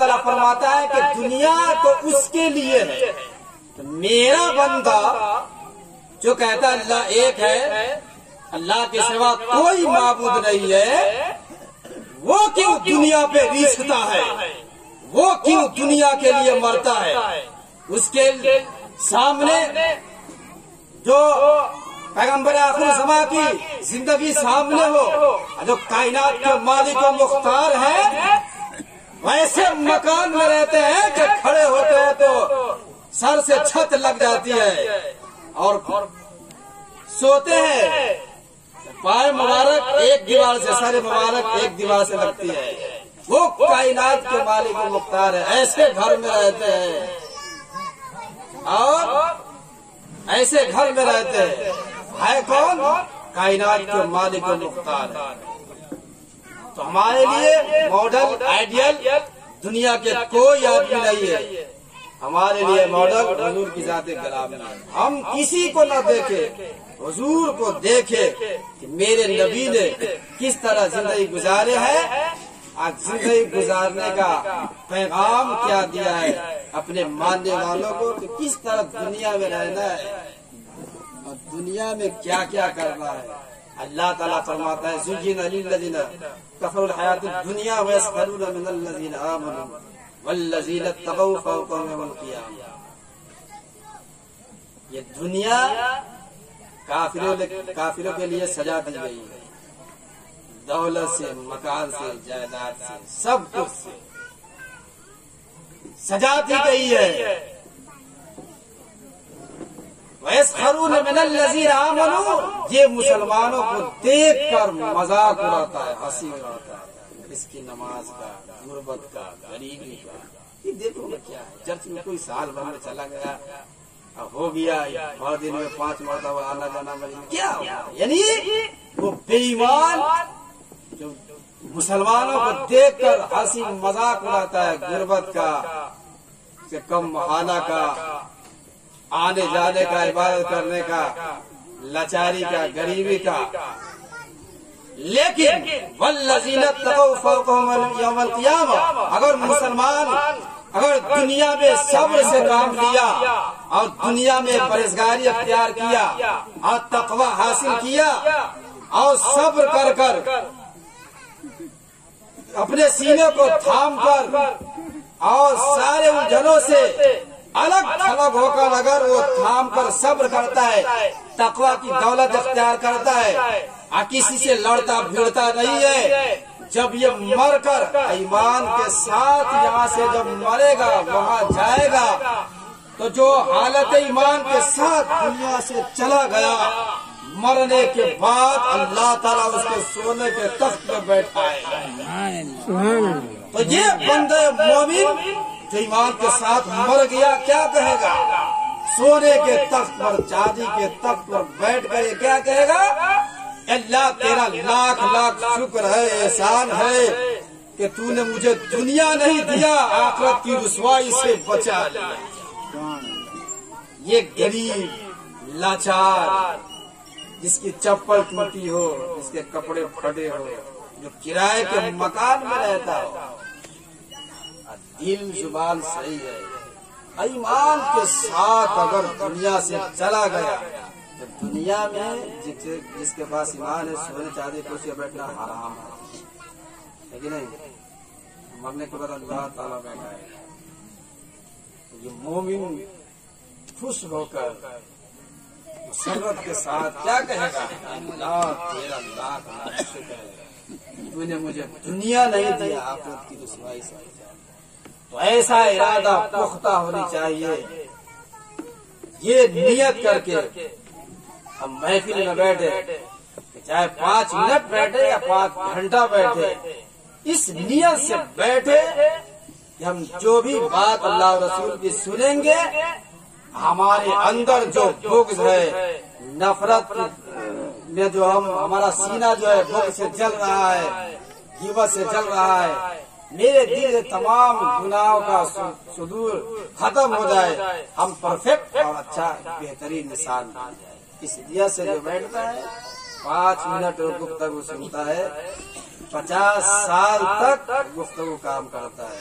تعالیٰ فرماتا ہے کہ دنیا تو اس کے لیے ہے، تو میرا بندہ جو کہتا ہے اللہ ایک ہے، اللہ کے سوا کوئی معبود نہیں ہے، وہ کیوں دنیا پہ ریچھتا ہے، وہ کیوں دنیا کے لیے مرتا ہے؟ اس کے سامنے جو پیغمبر آخر زمان کی زندگی سامنے ہو، جو کائنات کے مالک و مختار ہے، ویسے مکان میں رہتے ہیں کہ کھڑے ہوتے ہیں تو سر سے چھت لگ جاتی ہے، اور سوتے ہیں پائے مبارک ایک دیوار سے، سر مبارک ایک دیوار سے لگتی ہے۔ وہ کائنات کے مالک و مختار ہے، ایسے گھر میں رہتے ہیں اور ایسے گھر میں رہتے ہیں، ہے کون؟ کائنات کے مالک و مختار ہے۔ تو ہمارے لیے ماڈل آئیڈیل دنیا کے کوئی آدمی نہیں ہے، ہمارے لیے ماڈل حضور کی ذات گرامی ہے۔ ہم کسی کو نہ دیکھے، حضور کو دیکھے کہ میرے نبی نے کس طرح زندگی گزارے ہے، آج زندگی گزارنے کا پیغام کیا دیا ہے اپنے ماننے والوں کو کہ کس طرح دنیا میں رہنا ہے اور دنیا میں کیا کیا کرنا ہے۔ اللہ تعالیٰ فرماتا ہے زُيِّنَ لِلَّذِينَ كَفَرُوا الْحَيَاةُ الدُّنْيَا وَيَسْخَرُونَ مِنَ الَّذِينَ آمَنُوا وَالَّذِينَ اتَّقَوْا فَوْقَهُمْ يَوْمَ الْقِيَامَةِ۔ یہ دنیا کافروں کے لیے سجا دی گئی ہے، دولت سے، مکان سے، جائیداد سے، سب کچھ سے سجا دی گئی ہے۔ وَيَسْخَرُونَ مِنَ الَّذِينَ آمَنُوا، یہ مسلمانوں کو دیکھ کر مذاق اڑاتا ہے، ہنسی اڑاتا ہے، اس کی نماز کا، غربت کا، غریبی کا۔ یہ دیکھو نا کیا ہے، چرچ میں کوئی سال بھر میں چلا گیا، ہو گیا بہت دن میں 5 مرتبہ آنا جانا کیا ہوا؟ یعنی وہ بے ایمان جو مسلمانوں کو دیکھ کر ہنسی مذاق اڑاتا ہے، غربت کا، کم مہانہ کا، آنے جانے کا، عبادت کرنے کا، لاچاری کا، غریبی کا۔ لیکن والذین اتقوا فوقهم یوم القیامہ، اگر مسلمان اگر دنیا میں صبر سے کام لیا اور دنیا میں پرہیزگاری اختیار کیا اور تقوی حاصل کیا اور صبر کر کر اپنے سینے کو تھام کر اور سارے الجھنوں سے الگ تھلگ ہو کر اگر وہ تھام کر صبر کرتا ہے، تقوی کی دولت اختیار کرتا ہے اور کسی سے لڑتا بھیڑتا نہیں ہے، جب یہ مر کر ایمان کے ساتھ یہاں سے جب مرے گا وہاں جائے گا، تو جو حالت ایمان کے ساتھ دنیا سے چلا گیا، مرنے کے بعد اللہ تعالیٰ اس کے سونے کے تخت میں بیٹھائے گا۔ تو یہ بندہ مومن جو ایمان کے ساتھ مر گیا کیا کہے گا؟ سونے کے تخت پر، چاندی کے تخت پر بیٹھ کر یہ کیا کہے گا؟ اللہ تیرا لاکھ لاکھ شکر ہے، احسان ہے کہ تو نے مجھے دنیا نہیں دیا، آخرت کی رسوائی سے بچا لیا۔ یہ غریب لاچار جس کی چپل ٹوٹی ہو، جس کے کپڑے پھٹے ہو، جو کرائے کے مکان میں رہتا ہو، دل زبان صحیح ہے، ایمان کے ساتھ اگر دنیا سے چلا گیا، دنیا میں جس کے پاس ایمان ہے سونے چاندی کرسی بیٹھنا حرام ہے، لیکن نہیں، مرنے کے بعد اللہ تعالیٰ بیٹھا ہے۔ یہ مومن خوش ہو کر مسرت کے ساتھ کیا کہے گا؟ اللہ تیرا لاکھ لاکھ شکر ہے، تو نے مجھے دنیا نہیں دیا، آخرت کی رسوائی سے۔ تو ایسا ارادہ پختہ ہونی چاہیے، یہ نیت کر کے ہم محفل میں بیٹھے، چاہے 5 منٹ بیٹھے یا 5 گھنٹہ بیٹھے، اس نیت سے بیٹھے کہ ہم جو بھی بات اللہ رسول کی سنیں گے، ہمارے اندر جو بغض ہے، نفرت میں جو ہمارا سینہ جو ہے بغض سے جل رہا ہے، غیبت سے جل رہا ہے، میرے دل سے تمام گناہوں کا صدور ختم ہو جائے، ہم پرفیکٹ اور اچھا بہترین انسان بن جائے۔ اس لیے سے جو بیٹھتا ہے 5 منٹ گفتگو سنتا ہے، 50 سال تک گفتگو کام کرتا ہے۔